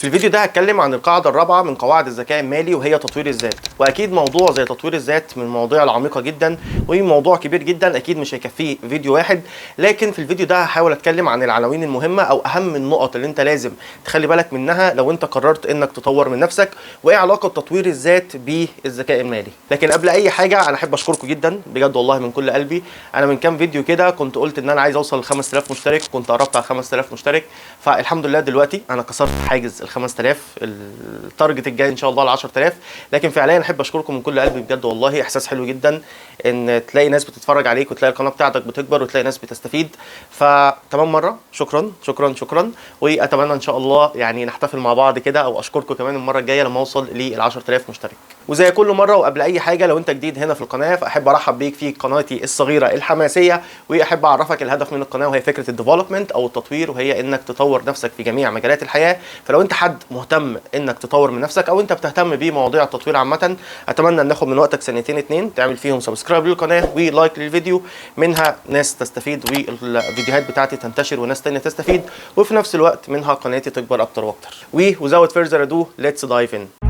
في الفيديو ده هتكلم عن القاعدة الرابعة من قواعد الذكاء المالي وهي تطوير الذات. واكيد موضوع زي تطوير الذات من المواضيع العميقة جدا وموضوع كبير جدا، اكيد مش هيكفيه فيديو واحد، لكن في الفيديو ده هحاول اتكلم عن العناوين المهمة او اهم النقط اللي انت لازم تخلي بالك منها لو انت قررت انك تطور من نفسك، وايه علاقة تطوير الذات بالذكاء المالي. لكن قبل اي حاجة انا احب اشكركم جدا بجد والله من كل قلبي. انا من كام فيديو كده كنت قلت ان انا عايز اوصل ل 5000 مشترك، كنت قربت على 5000 مشترك، فالحمد لله دلوقتي انا كسرت حاجز ال 5000. التارجت الجاي ان شاء الله ال 10000. لكن فعليا احب اشكركم من كل قلبي بجد والله. احساس حلو جدا ان تلاقي ناس بتتفرج عليك وتلاقي القناه بتاعتك بتكبر وتلاقي ناس بتستفيد. فتمام مره شكرا شكرا شكرا، واتمنى ان شاء الله يعني نحتفل مع بعض كده، او اشكركم كمان المره الجايه لما اوصل لل 10000 مشترك. وزي كل مره وقبل اي حاجه، لو انت جديد هنا في القناه فاحب ارحب بيك في قناتي الصغيره الحماسيه، واحب اعرفك الهدف من القناه وهي فكره الديفلوبمنت او التطوير، وهي انك تطور نفسك في جميع مجالات الحياه. فلو انت حد مهتم انك تطور من نفسك او انت بتهتم بمواضيع التطوير عامه، اتمنى ان ناخد من وقتك سنتين اتنين تعمل فيهم سبسكرايب للقناه ولايك للفيديو، منها ناس تستفيد والفيديوهات بتاعتي تنتشر وناس تانية تستفيد، وفي نفس الوقت منها قناتي تكبر اكتر واكتر. without further ado let's dive in.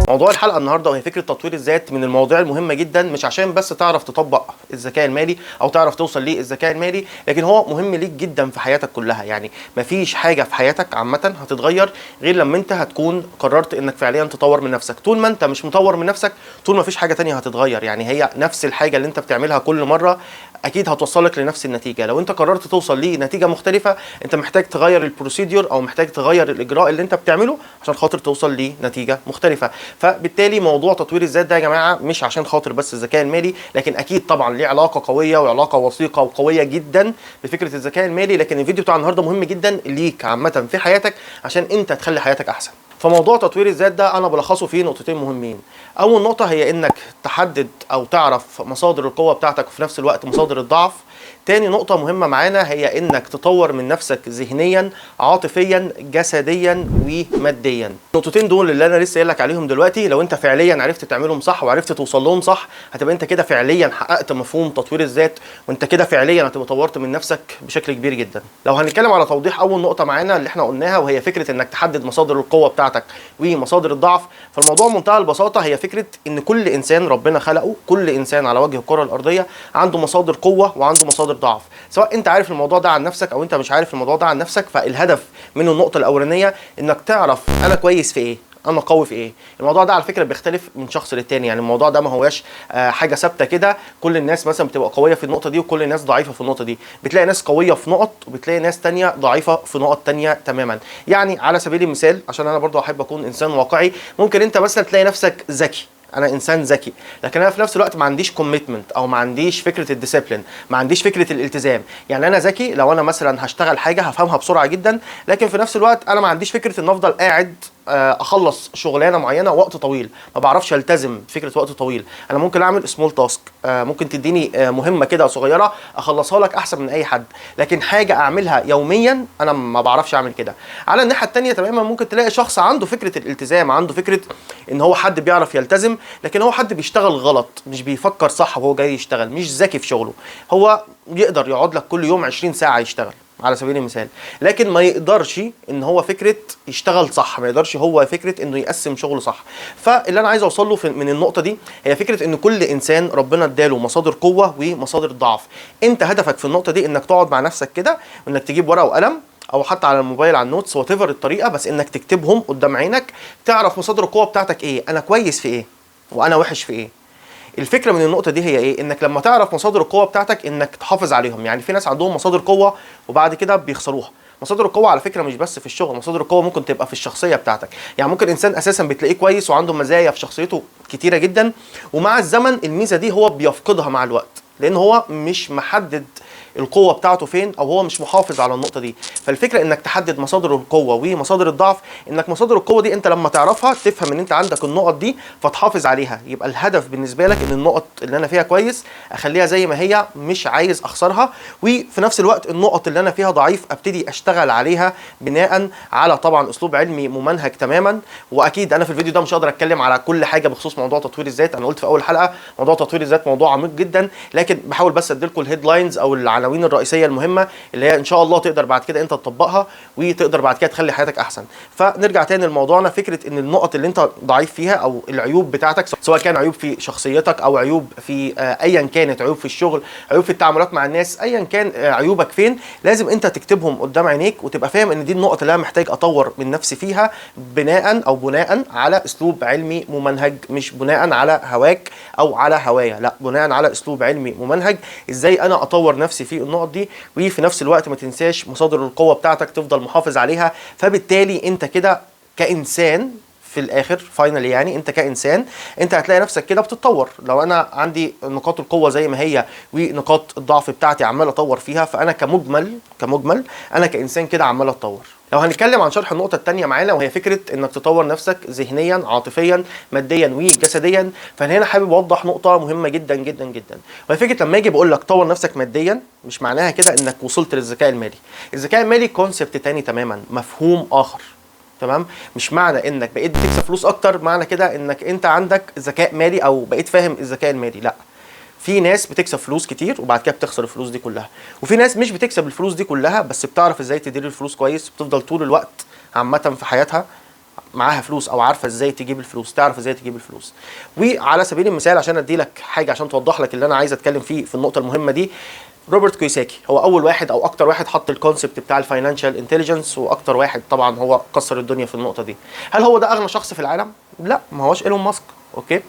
موضوع الحلقه النهارده وهي فكره تطوير الذات من المواضيع المهمه جدا، مش عشان بس تعرف تطبق الذكاء المالي او تعرف توصل للذكاء المالي، لكن هو مهم ليك جدا في حياتك كلها. يعني مفيش حاجه في حياتك عامه هتتغير غير لما انت هتكون قررت انك فعليا تطور من نفسك. طول ما انت مش مطور من نفسك، طول ما فيش حاجه تانية هتتغير. يعني هي نفس الحاجه اللي انت بتعملها كل مره اكيد هتوصلك لنفس النتيجه. لو انت قررت توصل لنتيجه مختلفه، انت محتاج تغير البروسيدور او محتاج تغير الاجراء اللي انت بتعمله عشان خاطر توصل لنتيجه مختلفه. فبالتالي موضوع تطوير الذات ده يا جماعه مش عشان خاطر بس الذكاء المالي، لكن اكيد طبعا ليه علاقه قويه وعلاقه وثيقه وقويه جدا بفكره الذكاء المالي. لكن الفيديو بتاع النهارده مهم جدا ليك عامه في حياتك عشان انت تخلي حياتك احسن. فموضوع تطوير الذات ده انا بلخصه في نقطتين مهمين. اول نقطه هي انك تحدد او تعرف مصادر القوه بتاعتك وفي نفس الوقت مصادر الضعف. تاني نقطة مهمة معانا هي انك تطور من نفسك ذهنيا، عاطفيا، جسديا وماديا. النقطتين دول اللي انا لسه قايل لك عليهم دلوقتي، لو انت فعليا عرفت تعملهم صح وعرفت توصل لهم صح، هتبقى انت كده فعليا حققت مفهوم تطوير الذات، وانت كده فعليا هتبقى طورت من نفسك بشكل كبير جدا. لو هنتكلم على توضيح اول نقطة معانا اللي احنا قلناها وهي فكرة انك تحدد مصادر القوة بتاعتك ومصادر الضعف، فالموضوع منتهى البساطة هي فكرة ان كل انسان ربنا خلقه، كل انسان على وجه الكرة الارضية عنده مصادر قوة وعنده مصادر ضعف. سواء انت عارف الموضوع ده عن نفسك او انت مش عارف الموضوع ده عن نفسك، فالهدف من النقطه الاولانيه انك تعرف انا كويس في ايه، انا قوي في ايه. الموضوع ده على فكره بيختلف من شخص للتاني، يعني الموضوع ده ما هواش حاجه ثابته كده. كل الناس مثلا بتبقى قويه في النقطه دي وكل الناس ضعيفه في النقطه دي. بتلاقي ناس قويه في نقط وبتلاقي ناس تانية ضعيفه في نقط تانية تماما. يعني على سبيل المثال عشان انا برضو احب اكون انسان واقعي، ممكن انت مثلا تلاقي نفسك ذكي، انا انسان ذكي، لكن انا في نفس الوقت ما عنديش كوميتمنت او ما عنديش فكره الديسيبلين، ما عنديش فكره الالتزام. يعني انا ذكي لو انا مثلا هشتغل حاجه هفهمها بسرعه جدا، لكن في نفس الوقت انا ما عنديش فكره ان افضل قاعد اخلص شغلانه معينه وقت طويل. ما بعرفش التزم بفكره وقت طويل. انا ممكن اعمل سمول تاسك، ممكن تديني مهمه كده صغيره اخلصها لك احسن من اي حد، لكن حاجه اعملها يوميا انا ما بعرفش اعمل كده. على الناحيه الثانيه تماما ممكن تلاقي شخص عنده فكره الالتزام، عنده فكره ان هو حد بيعرف يلتزم، لكن هو حد بيشتغل غلط، مش بيفكر صح وهو جاي يشتغل، مش ذكي في شغله. هو يقدر يقعد لك كل يوم 20 ساعه يشتغل على سبيل المثال، لكن ما يقدرش ان هو فكره يشتغل صح، ما يقدرش هو فكره انه يقسم شغله صح. فاللي انا عايز اوصل له من النقطه دي هي فكره ان كل انسان ربنا اداله مصادر قوه ومصادر ضعف. انت هدفك في النقطه دي انك تقعد مع نفسك كده وانك تجيب ورقه وقلم او حتى على الموبايل على النوتس وات ايفر الطريقه، بس انك تكتبهم قدام عينك، تعرف مصادر القوه بتاعتك ايه، انا كويس في ايه وانا وحش في ايه. الفكره من النقطه دي هي ايه؟ انك لما تعرف مصادر القوه بتاعتك انك تحافظ عليهم. يعني في ناس عندهم مصادر قوه وبعد كده بيخسروها. مصادر القوه على فكره مش بس في الشغل، مصادر القوه ممكن تبقى في الشخصيه بتاعتك. يعني ممكن انسان اساسا بتلاقيه كويس وعنده مزايا في شخصيته كتيره جدا، ومع الزمن الميزه دي هو بيفقدها مع الوقت، لان هو مش محدد القوه بتاعته فين، او هو مش محافظ على النقطه دي. فالفكره انك تحدد مصادر القوه ومصادر الضعف، انك مصادر القوه دي انت لما تعرفها تفهم ان انت عندك النقط دي فتحافظ عليها. يبقى الهدف بالنسبه لك ان النقط اللي انا فيها كويس اخليها زي ما هي، مش عايز اخسرها. وفي نفس الوقت النقط اللي انا فيها ضعيف ابتدي اشتغل عليها بناء على طبعا اسلوب علمي ممنهج تماما. واكيد انا في الفيديو ده مش هقدر اتكلم على كل حاجه بخصوص موضوع تطوير الذات. انا قلت في اول حلقه موضوع تطوير الذات موضوع عميق جدا، لكن بحاول بس اديلكم الهيدلاينز او العناوين الرئيسيه المهمه اللي هي ان شاء الله تقدر بعد كده انت تطبقها وتقدر بعد كده تخلي حياتك احسن. فنرجع تاني لموضوعنا، فكره ان النقط اللي انت ضعيف فيها او العيوب بتاعتك، سواء كان عيوب في شخصيتك او عيوب في ايا كانت، عيوب في الشغل، عيوب في التعاملات مع الناس، ايا كان عيوبك فين، لازم انت تكتبهم قدام عينيك وتبقى فاهم ان دي النقط اللي انا محتاج اطور من نفسي فيها بناء على اسلوب علمي ممنهج، مش بناء على هواك او على هوايا، لا، بناء على اسلوب علمي ممنهج ازاي انا اطور نفسي في النقط دي. وفي نفس الوقت ما تنساش مصادر القوه بتاعتك تفضل محافظ عليها. فبالتالي انت كده كانسان في الاخر فاينل، يعني انت كانسان انت هتلاقي نفسك كده بتتطور. لو انا عندي نقاط القوه زي ما هي ونقاط الضعف بتاعتي عمال اطور فيها، فانا كمجمل انا كانسان كده عمال اتطور. لو هنتكلم عن شرح النقطه الثانيه معانا، وهي فكره انك تطور نفسك ذهنيا، عاطفيا، ماديا وجسديا، فانا هنا حابب اوضح نقطه مهمه جدا جدا جدا، وهي فكره لما اجي بقول لك طور نفسك ماديا، مش معناها كده انك وصلت للذكاء المالي. الذكاء المالي كونسبت تاني تماما، مفهوم اخر، تمام؟ مش معنى انك بقيت بتكسب فلوس اكتر معنى كده انك انت عندك ذكاء مالي او بقيت فاهم الذكاء المالي، لا. في ناس بتكسب فلوس كتير وبعد كده بتخسر الفلوس دي كلها، وفي ناس مش بتكسب الفلوس دي كلها بس بتعرف ازاي تدير الفلوس كويس، بتفضل طول الوقت عامه في حياتها معاها فلوس او عارفه ازاي تجيب الفلوس، تعرف ازاي تجيب الفلوس. وعلى سبيل المثال عشان ادي لك حاجه عشان توضح لك اللي انا عايز اتكلم فيه في النقطه المهمه دي، روبرت كيوساكي هو اول واحد او اكتر واحد حط الكونسبت بتاع الفاينانشال انتليجنس، واكتر واحد طبعا هو كسر الدنيا في النقطه دي. هل هو ده اغنى شخص في العالم؟ لا، ما هوش ايلون ماسك، اوكي؟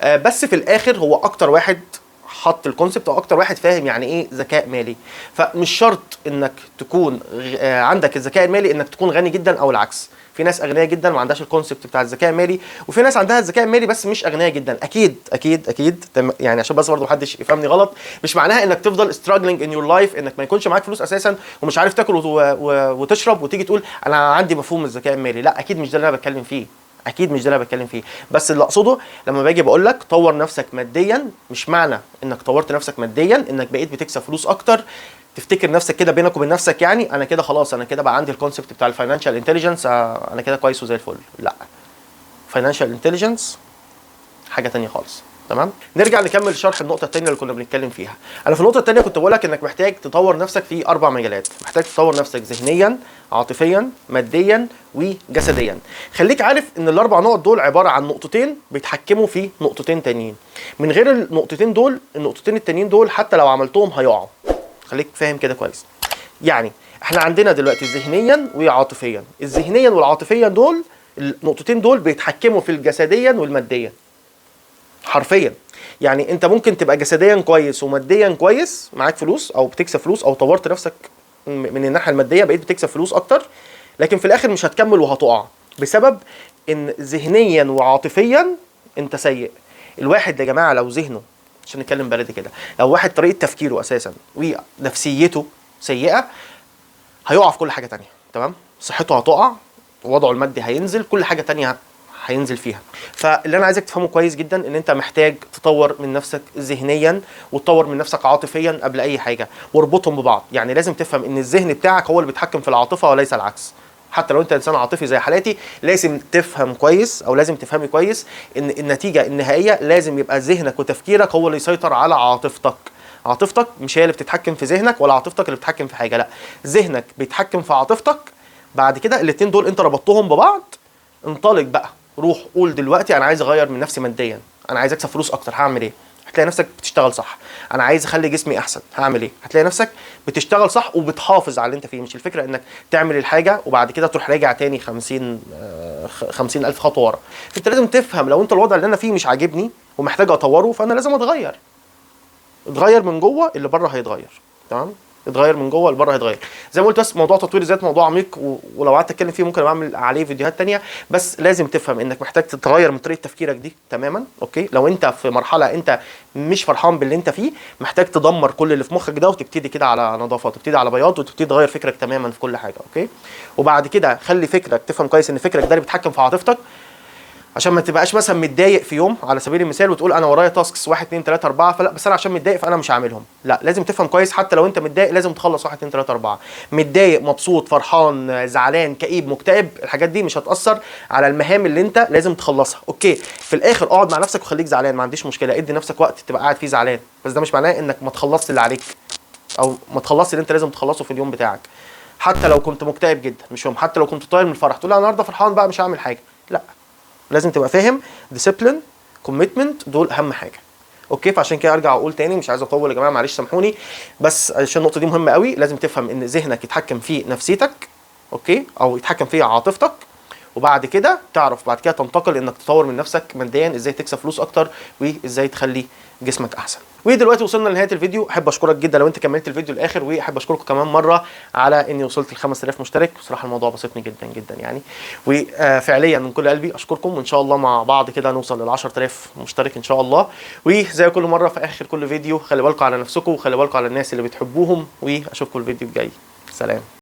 بس في الاخر هو اكتر واحد حط الكونسبت او اكتر واحد فاهم يعني ايه ذكاء مالي. فمش شرط انك تكون عندك الذكاء المالي انك تكون غني جدا او العكس. في ناس اغنياء جدا ما عندهاش الكونسبت بتاع الذكاء المالي، وفي ناس عندها الذكاء المالي بس مش اغنياء جدا. اكيد اكيد اكيد يعني عشان بس برضه محدش يفهمني غلط، مش معناها انك تفضل struggling in your life انك ما يكونش معاك فلوس اساسا ومش عارف تاكل وتشرب وتيجي تقول انا عندي مفهوم الذكاء المالي. لا، اكيد مش ده اللي انا بتكلم فيه، اكيد مش ده اللي انا بتكلم فيه. بس اللي اقصده لما باجي بقول لك طور نفسك ماديا، مش معنى انك طورت نفسك ماديا انك بقيت بتكسب فلوس اكتر تفتكر نفسك كده بينك وبين نفسك يعني انا كده خلاص، انا كده بقى عندي الكونسبت بتاع الفاينانشال انتليجنس، انا كده كويس وزي الفل. لا، فاينانشال انتليجنس حاجه ثانيه خالص. تمام، نرجع نكمل شرح النقطه الثانيه اللي كنا بنتكلم فيها. انا في النقطه الثانيه كنت بقول لك انك محتاج تطور نفسك في 4 مجالات، محتاج تطور نفسك ذهنيا، عاطفيا، ماديا وجسديا. خليك عارف ان ال4 نقط دول عباره عن نقطتين بيتحكموا في نقطتين تانيين. من غير النقطتين دول، النقطتين التانيين دول حتى لو عملتهم هيقعوا. خليك فاهم كده كويس. يعني احنا عندنا دلوقتي ذهنيا وعاطفيا، الذهنيا والعاطفيا دول النقطتين دول بيتحكموا في الجسديا والماديا حرفيا. يعني انت ممكن تبقى جسديا كويس وماديا كويس، معاك فلوس او بتكسب فلوس او طورت نفسك من الناحيه الماديه بقيت بتكسب فلوس اكتر، لكن في الاخر مش هتكمل وهتقع بسبب ان ذهنيا وعاطفيا انت سيء. الواحد يا جماعه لو ذهنه، عشان نتكلم بلدي كده، لو واحد طريقه تفكيره اساسا ونفسيته سيئه هيقع في كل حاجه تانية. تمام، صحته هتقع، وضعه المادي هينزل، كل حاجه تانية هينزل فيها. فاللي انا عايزك تفهمه كويس جدا ان انت محتاج تطور من نفسك ذهنيا وتطور من نفسك عاطفيا قبل اي حاجه، واربطهم ببعض. يعني لازم تفهم ان الذهن بتاعك هو اللي بيتحكم في العاطفه وليس العكس. حتى لو انت انسان عاطفي زي حالاتي لازم تفهم كويس او لازم تفهمي كويس ان النتيجه النهائيه لازم يبقى ذهنك وتفكيرك هو اللي يسيطر على عاطفتك. عاطفتك مش هي اللي بتتحكم في ذهنك ولا عاطفتك اللي بتتحكم في حاجه، لا، ذهنك بيتحكم في عاطفتك. بعد كده الاتنين دول انت ربطتهم ببعض، انطلق بقى، روح قول دلوقتي انا عايز اغير من نفسي ماديا، انا عايز اكسب فلوس اكتر، هعمل ايه؟ هتلاقي نفسك بتشتغل صح. انا عايز اخلي جسمي احسن، هعمل ايه؟ هتلاقي نفسك بتشتغل صح وبتحافظ على اللي انت فيه. مش الفكره انك تعمل الحاجه وبعد كده تروح راجع تاني 50,000 خطوه ورا. انت لازم تفهم لو انت الوضع اللي انا فيه مش عاجبني ومحتاج اطوره، فانا لازم اتغير من جوه، اللي بره هيتغير. تمام، اتغير من جوه لبره هيتغير. زي ما قلت بس موضوع تطوير الذات موضوع عميق، ولو قعدت اتكلم فيه ممكن اعمل عليه فيديوهات تانية، بس لازم تفهم انك محتاج تتغير من طريقه تفكيرك دي تماما. اوكي، لو انت في مرحله انت مش فرحان باللي انت فيه، محتاج تدمر كل اللي في مخك ده وتبتدي كده على نظافه، وتبتدي على بياض، وتبتدي تغير فكرك تماما في كل حاجه. اوكي، وبعد كده خلي فكرك، تفهم كويس ان فكرك ده اللي بيتحكم في عاطفتك، عشان ما تبقاش مثلا متضايق في يوم على سبيل المثال وتقول انا ورايا تاسكس 1 2 3 4 فلا، بس انا عشان متضايق فانا مش هعملهم. لا، لازم تفهم كويس حتى لو انت متضايق لازم تخلص 1 2 3 4. متضايق، مبسوط، فرحان، زعلان، كئيب، مكتئب، الحاجات دي مش هتاثر على المهام اللي انت لازم تخلصها. اوكي، في الاخر اقعد مع نفسك وخليك زعلان، ما عنديش مشكله، ادي نفسك وقت تبقى قاعد فيه زعلان، بس ده مش معناه انك ما تخلصش اللي عليك او ما تخلصش اللي انت لازم تخلصه في اليوم بتاعك. حتى لو كنت مكتئب جدا مش يوم، حتى لو كنت طاير من الفرح تقول انا النهارده فرحان بقى مش هعمل حاجه، لا، لازم تبقى فاهم ديسيبلين، كوميتمنت، دول اهم حاجه. اوكي، فعشان كده ارجع اقول تاني، مش عايز اطول يا جماعه معلش سامحوني، بس عشان النقطه دي مهمه قوي، لازم تفهم ان ذهنك يتحكم فيه نفسيتك، اوكي، او يتحكم فيه عاطفتك، وبعد كده تعرف بعد كده تنتقل انك تطور من نفسك ماديا، ازاي تكسب فلوس اكتر وازاي تخلي جسمك احسن. ودلوقتي وصلنا لنهايه الفيديو، احب اشكرك جدا لو انت كملت الفيديو للاخر، واحب اشكركم كمان مره على اني وصلت ل 5000 مشترك. بصراحه الموضوع بسطني جدا جدا يعني، وفعليا من كل قلبي اشكركم، وان شاء الله مع بعض كده نوصل لل 10000 مشترك ان شاء الله. وزي كل مره في اخر كل فيديو، خلي بالكم على نفسكم وخلي بالكم على الناس اللي بتحبوهم، واشوفكم الفيديو الجاي. سلام.